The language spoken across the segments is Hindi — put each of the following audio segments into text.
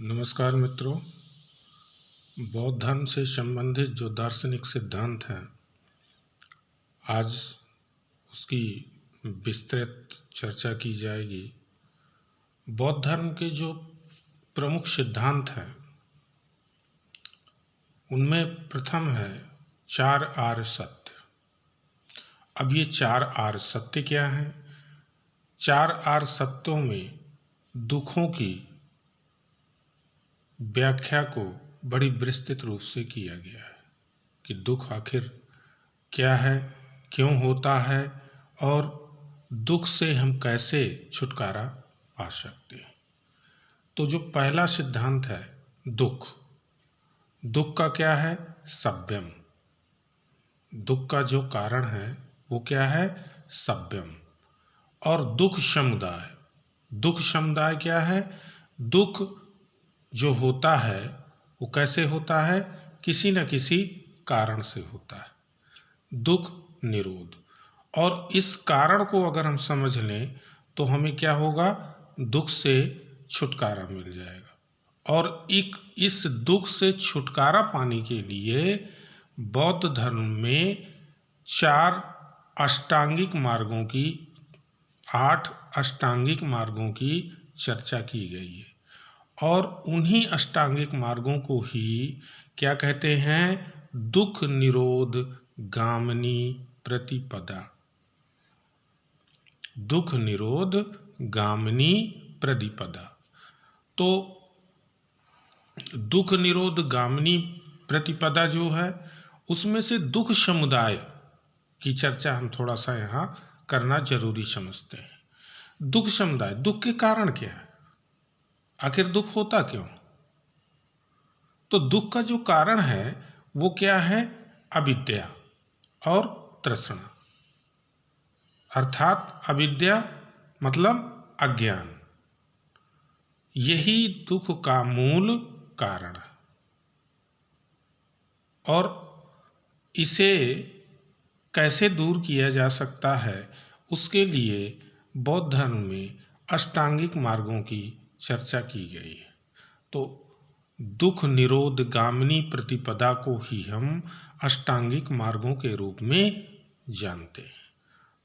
नमस्कार मित्रों। बौद्ध धर्म से संबंधित जो दार्शनिक सिद्धांत हैं, आज उसकी विस्तृत चर्चा की जाएगी। बौद्ध धर्म के जो प्रमुख सिद्धांत हैं उनमें प्रथम है 4 आर्य सत्य। अब ये 4 आर्य सत्य क्या हैं? 4 आर्य सत्यों में दुखों की व्याख्या को बड़ी विस्तृत रूप से किया गया है कि दुख आखिर क्या है, क्यों होता है और दुख से हम कैसे छुटकारा पा सकते हैं। तो जो पहला सिद्धांत है दुख का क्या है? सभ्यम। दुख का जो कारण है वो क्या है? सभ्यम। और दुख समुदाय क्या है? दुख जो होता है वो कैसे होता है? किसी न किसी कारण से होता है। दुख निरोध। और इस कारण को अगर हम समझ लें तो हमें क्या होगा? दुख से छुटकारा मिल जाएगा। और इस दुख से छुटकारा पाने के लिए बौद्ध धर्म में 8 अष्टांगिक मार्गों की चर्चा की गई है। और उन्हीं अष्टांगिक मार्गों को ही क्या कहते हैं? दुख निरोध गामिनी प्रतिपदा। दुख निरोध गामिनी प्रतिपदा। तो दुख निरोध गामिनी प्रतिपदा जो है उसमें से दुख समुदाय की चर्चा हम थोड़ा सा यहाँ करना जरूरी समझते हैं। दुख समुदाय, दुख के कारण क्या है? आखिर दुख होता क्यों? तो दुख का जो कारण है वो क्या है? अविद्या और तृष्णा। अर्थात अविद्या मतलब अज्ञान, यही दुख का मूल कारण है। और इसे कैसे दूर किया जा सकता है उसके लिए बौद्ध धर्म में अष्टांगिक मार्गों की चर्चा की गई है। तो दुख निरोध गामिनी प्रतिपदा को ही हम अष्टांगिक मार्गों के रूप में जानते हैं।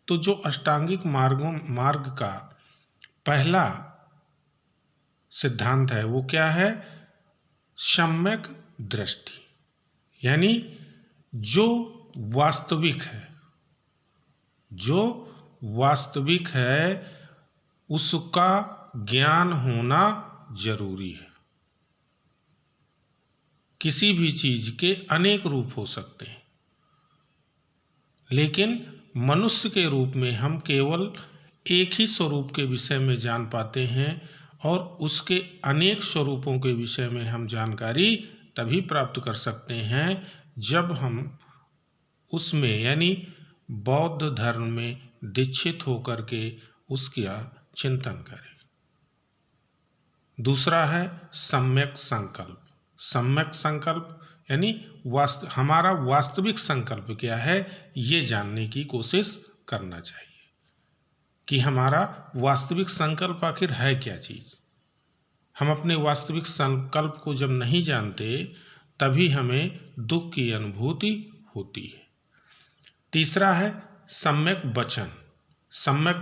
तो जो अष्टांगिक मार्ग का पहला सिद्धांत है वो क्या है? सम्यक दृष्टि। यानी जो वास्तविक है उसका ज्ञान होना जरूरी है। किसी भी चीज के अनेक रूप हो सकते हैं, लेकिन मनुष्य के रूप में हम केवल एक ही स्वरूप के विषय में जान पाते हैं। और उसके अनेक स्वरूपों के विषय में हम जानकारी तभी प्राप्त कर सकते हैं जब हम उसमें यानी बौद्ध धर्म में दीक्षित होकर के उसका चिंतन करें। दूसरा है सम्यक संकल्प यानी हमारा वास्तविक संकल्प क्या है ये जानने की कोशिश करना चाहिए कि हमारा वास्तविक संकल्प आखिर है क्या चीज। हम अपने वास्तविक संकल्प को जब नहीं जानते तभी हमें दुख की अनुभूति होती है। तीसरा है सम्यक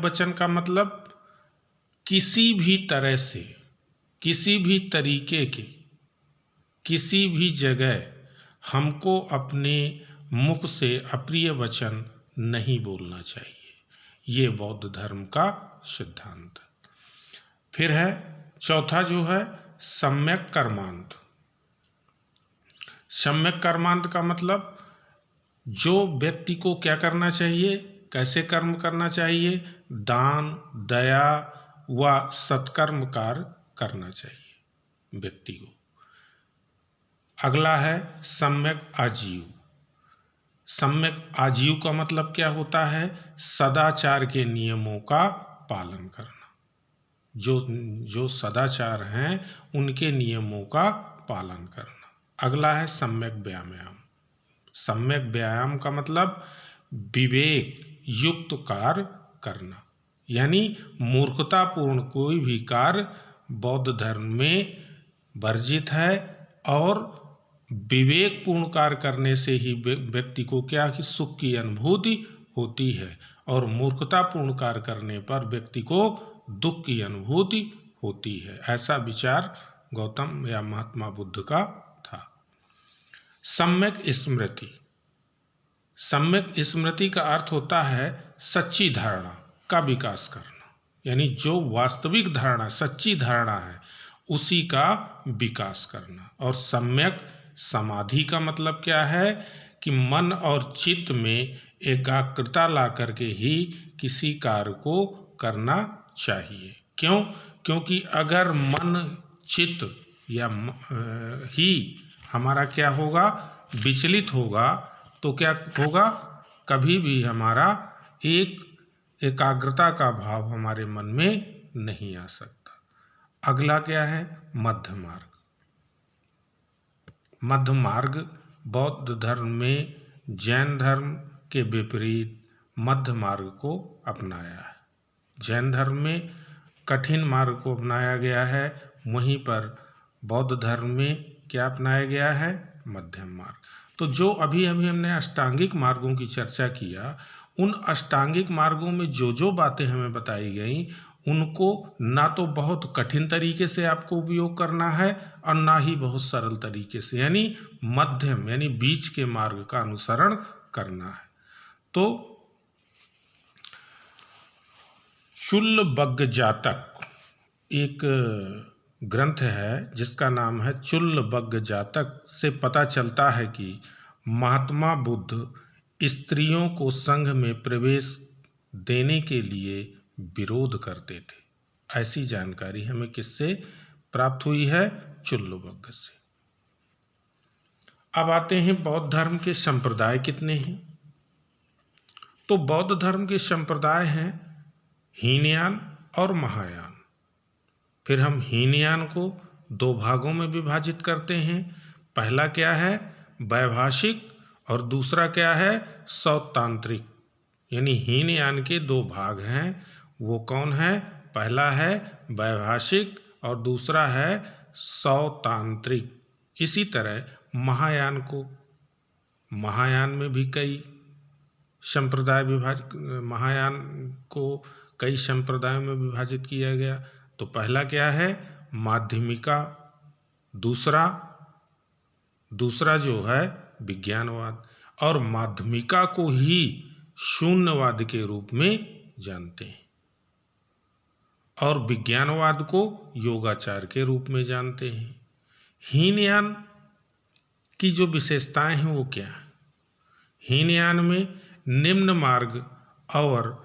वचन का मतलब किसी भी तरह से, किसी भी तरीके के, किसी भी जगह हमको अपने मुख से अप्रिय वचन नहीं बोलना चाहिए। ये बौद्ध धर्म का सिद्धांत। फिर है चौथा जो है सम्यक कर्मांत का मतलब जो व्यक्ति को क्या करना चाहिए, कैसे कर्म करना चाहिए? दान, दया व सत्कर्म कार्य करना चाहिए व्यक्ति को। अगला है सम्यक आजीव का मतलब क्या होता है? सदाचार के नियमों का पालन करना। जो सदाचार हैं उनके नियमों का पालन करना। अगला है सम्यक व्यायाम का मतलब विवेक युक्त कार्य करना। यानी मूर्खतापूर्ण कोई भी कार्य बौद्ध धर्म में वर्जित है और विवेकपूर्ण कार्य करने से ही व्यक्ति को क्या कि सुख की अनुभूति होती है और मूर्खतापूर्ण कार्य करने पर व्यक्ति को दुख की अनुभूति होती है। ऐसा विचार गौतम या महात्मा बुद्ध का था। सम्यक स्मृति। सम्यक स्मृति का अर्थ होता है सच्ची धारणा का विकास करना, यानी जो वास्तविक धारणा सच्ची धारणा है उसी का विकास करना। और सम्यक समाधि का मतलब क्या है कि मन और चित्त में एकाग्रता ला करके ही किसी कार्य को करना चाहिए। क्यों? क्योंकि अगर मन चित्त या ही हमारा क्या होगा, विचलित होगा, तो क्या होगा, कभी भी हमारा एकाग्रता का भाव हमारे मन में नहीं आ सकता। अगला क्या है, मध्य मार्ग। मध्य मार्ग बौद्ध धर्म में जैन धर्म के विपरीत मध्य मार्ग को अपनाया है। जैन धर्म में कठिन मार्ग को अपनाया गया है, वहीं पर बौद्ध धर्म में क्या अपनाया गया है, मध्यम मार्ग। तो जो अभी हमने अष्टांगिक मार्गों की चर्चा किया, उन अष्टांगिक मार्गों में जो बातें हमें बताई गई उनको ना तो बहुत कठिन तरीके से आपको उपयोग करना है और ना ही बहुत सरल तरीके से, यानी मध्यम यानी बीच के मार्ग का अनुसरण करना है। तो चुल्लबग्ग जातक एक ग्रंथ है जिसका नाम है चुल्लबग्ग जातक, से पता चलता है कि महात्मा बुद्ध स्त्रियों को संघ में प्रवेश देने के लिए विरोध करते थे। ऐसी जानकारी हमें किससे प्राप्त हुई है, चुल्लबग्ग से। अब आते हैं बौद्ध धर्म के संप्रदाय कितने हैं। तो बौद्ध धर्म के संप्रदाय हैं हीनयान और महायान। फिर हम हीनयान को दो भागों में विभाजित करते हैं। पहला क्या है, वैभाषिक, और दूसरा क्या है, सौतांत्रिक। यानी हीनयान के दो भाग हैं, वो कौन है, पहला है वैभाषिक और दूसरा है सौतांत्रिक। इसी तरह महायान में भी कई संप्रदाय महायान को कई संप्रदायों में विभाजित किया गया। तो पहला क्या है, माध्यमिका, दूसरा जो है विज्ञानवाद, और माध्यमिका को ही शून्यवाद के रूप में जानते हैं और विज्ञानवाद को योगाचार के रूप में जानते हैं। हीनयान की जो विशेषताएं हैं वो क्या है, हीनयान में निम्न मार्ग और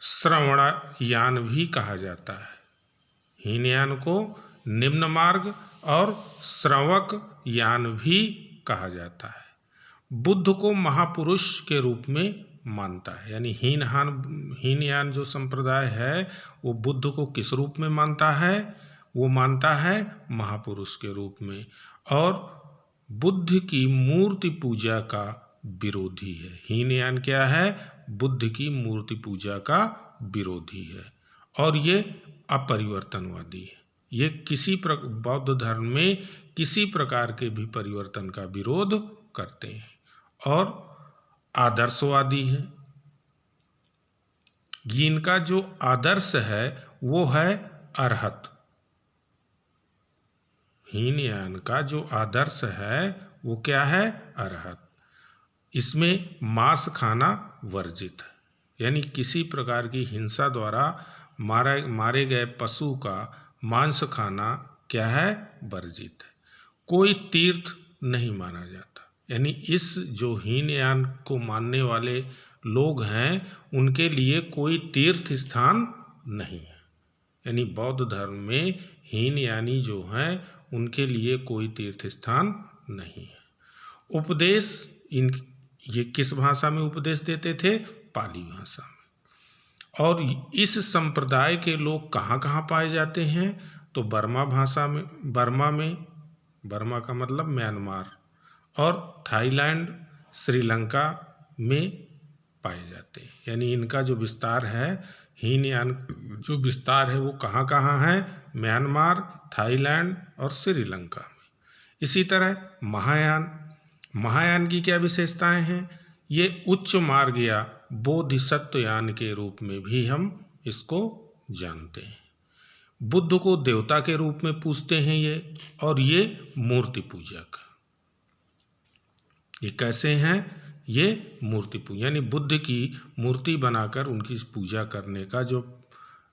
श्रवणयान भी कहा जाता है। हीनयान को निम्न मार्ग और श्रवक यान भी कहा जाता है। बुद्ध को महापुरुष के रूप में मानता है, यानी हीनयान जो संप्रदाय है वो बुद्ध को किस रूप में मानता है, वो मानता है महापुरुष के रूप में, और बुद्ध की मूर्ति पूजा का विरोधी है। हीनयान क्या है, बुद्ध की मूर्ति पूजा का विरोधी है और ये अपरिवर्तनवादी है। ये बौद्ध धर्म में किसी प्रकार के भी परिवर्तन का विरोध करते हैं और आदर्शवादी है। इनका जो आदर्श है वो है अरहत। हीनयान का जो आदर्श है वो क्या है, अरहत। इसमें मांस खाना वर्जित है, यानी किसी प्रकार की हिंसा द्वारा मारे गए पशु का मांस खाना क्या है, वर्जित है। कोई तीर्थ नहीं माना जाता, यानी इस जो हीनयान को मानने वाले लोग हैं उनके लिए कोई तीर्थ स्थान नहीं है। यानी बौद्ध धर्म में हीनयानी जो हैं उनके लिए कोई तीर्थ स्थान नहीं है। उपदेश ये किस भाषा में उपदेश देते थे, पाली भाषा में। और इस संप्रदाय के लोग कहाँ कहाँ पाए जाते हैं, तो बर्मा में, बर्मा का मतलब म्यांमार, और थाईलैंड, श्रीलंका में पाए जाते हैं। यानी इनका जो विस्तार है, हीनयान जो विस्तार है वो कहाँ कहाँ है, म्यांमार, थाईलैंड और श्रीलंका में। इसी तरह महायान की क्या विशेषताएं हैं? ये उच्च मार्ग या बोधिसत्वयान के रूप में भी हम इसको जानते हैं। बुद्ध को देवता के रूप में पूजते हैं ये, और ये मूर्ति पूजक। ये कैसे हैं? ये मूर्ति पूजा, यानी बुद्ध की मूर्ति बनाकर उनकी पूजा करने का जो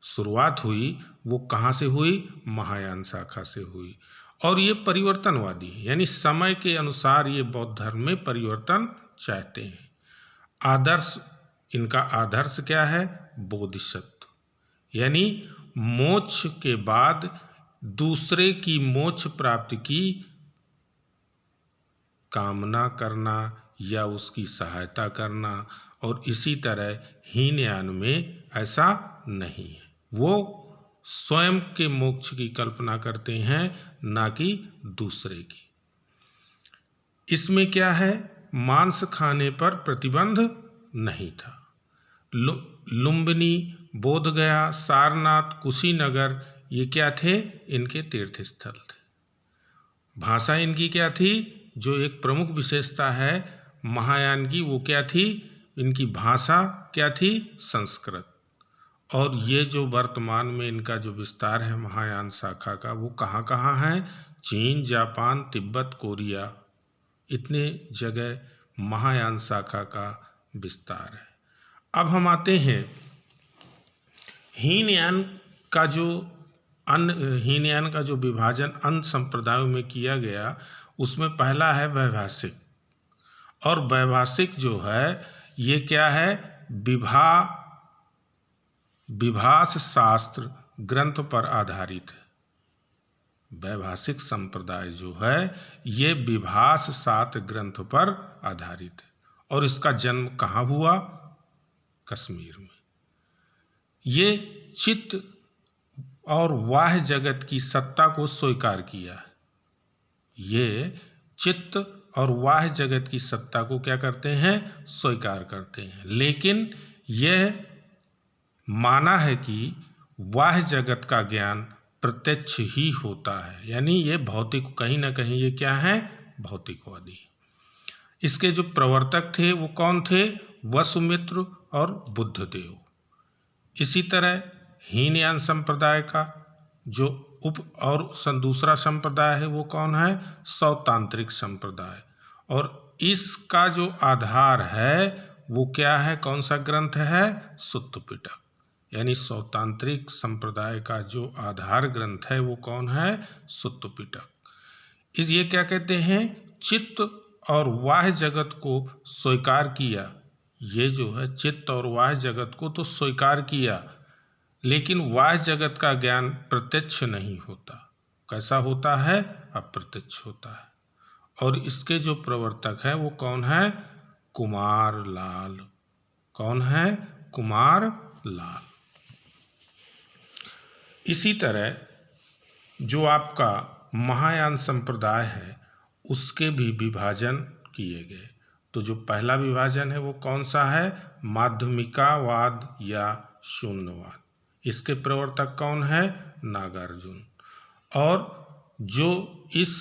शुरुआत हुई वो कहाँ से हुई? महायान शाखा से हुई। और ये परिवर्तनवादी है, यानी समय के अनुसार ये बौद्ध धर्म में परिवर्तन चाहते हैं। आदर्श, इनका आदर्श क्या है? बोधिसत्व, यानी मोक्ष के बाद दूसरे की मोक्ष प्राप्ति की कामना करना या उसकी सहायता करना, और इसी तरह हीनयान में ऐसा नहीं है। वो स्वयं के मोक्ष की कल्पना करते हैं, ना कि दूसरे की। इसमें क्या है? मांस खाने पर प्रतिबंध नहीं था। लुम्बिनी, बोधगया, सारनाथ, कुशीनगर ये क्या थे? इनके तीर्थ स्थल थे। भाषा इनकी क्या थी? जो एक प्रमुख विशेषता है महायान की, वो क्या थी? इनकी भाषा क्या थी? संस्कृत। और ये जो वर्तमान में इनका जो विस्तार है महायान शाखा का, वो कहाँ कहाँ है? चीन, जापान, तिब्बत, कोरिया, इतने जगह महायान शाखा का विस्तार है। अब हम आते हैं हीनयान का जो विभाजन अन्य संप्रदायों में किया गया, उसमें पहला है वैभाषिक। और वैभाषिक जो है ये क्या है? विभाष शास्त्र ग्रंथ पर आधारित है। वैभाषिक संप्रदाय जो है ये विभाष शास्त्र ग्रंथ पर आधारित है। और इसका जन्म कहाँ हुआ? कश्मीर में। ये चित्त और बाह्य जगत की सत्ता को स्वीकार किया है। ये चित्त और बाह्य जगत की सत्ता को क्या करते हैं? स्वीकार करते हैं। लेकिन यह माना है कि बाह्य जगत का ज्ञान प्रत्यक्ष ही होता है, यानी ये भौतिक, कहीं ना कहीं ये क्या है? भौतिकवादी। इसके जो प्रवर्तक थे वो कौन थे? वसुमित्र और बुद्धदेव। इसी तरह हीनयान संप्रदाय का जो दूसरा संप्रदाय है वो कौन है? सौतांत्रिक संप्रदाय। और इसका जो आधार है वो क्या है? कौन सा ग्रंथ है? सुत्त पिटक। यानी सौतांत्रिक संप्रदाय का जो आधार ग्रंथ है वो कौन है? सुत्त पिटक। ये क्या कहते हैं? चित्त और बाह्य जगत को स्वीकार किया। ये जो है चित्त और बाह्य जगत को तो स्वीकार किया, लेकिन बाह्य जगत का ज्ञान प्रत्यक्ष नहीं होता। कैसा होता है? अप्रत्यक्ष होता है। और इसके जो प्रवर्तक है वो कौन है? कुमार लाल। कौन है? कुमार लाल। इसी तरह जो आपका महायान संप्रदाय है उसके भी विभाजन किए गए। तो जो पहला विभाजन है वो कौन सा है? माध्यमिकावाद या शून्यवाद। इसके प्रवर्तक कौन है? नागार्जुन। और जो इस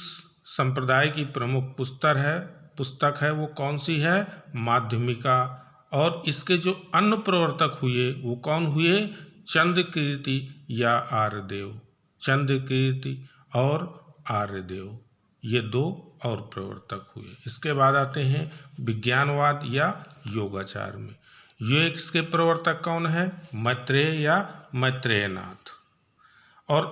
संप्रदाय की प्रमुख पुस्तक है वो कौन सी है? माध्यमिका। और इसके जो अन्य प्रवर्तक हुए वो कौन हुए? चंद्रकीर्ति या आर्यदेव। चंद्रकीर्ति और आर्यदेव, ये दो और प्रवर्तक हुए। इसके बाद आते हैं विज्ञानवाद या योगाचार में। ये इसके प्रवर्तक कौन है? मैत्रेय या मैत्रेयनाथ। और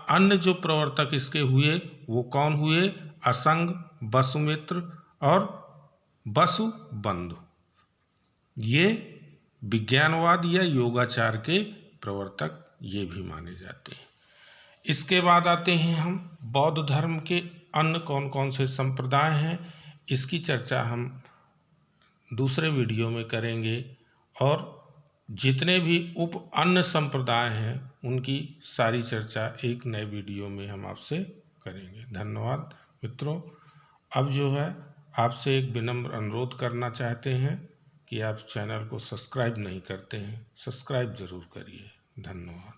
अन्य जो प्रवर्तक इसके हुए वो कौन हुए? असंग, वसुमित्र और वसुबंधु। ये विज्ञानवाद या योगाचार के प्रवर्तक ये भी माने जाते हैं। इसके बाद आते हैं हम बौद्ध धर्म के अन्य कौन कौन से संप्रदाय हैं, इसकी चर्चा हम दूसरे वीडियो में करेंगे। और जितने भी अन्य संप्रदाय हैं उनकी सारी चर्चा एक नए वीडियो में हम आपसे करेंगे। धन्यवाद मित्रों। अब जो है आपसे एक विनम्र अनुरोध करना चाहते हैं कि आप चैनल को सब्सक्राइब नहीं करते हैं, सब्सक्राइब जरूर करिए। धन्यवाद।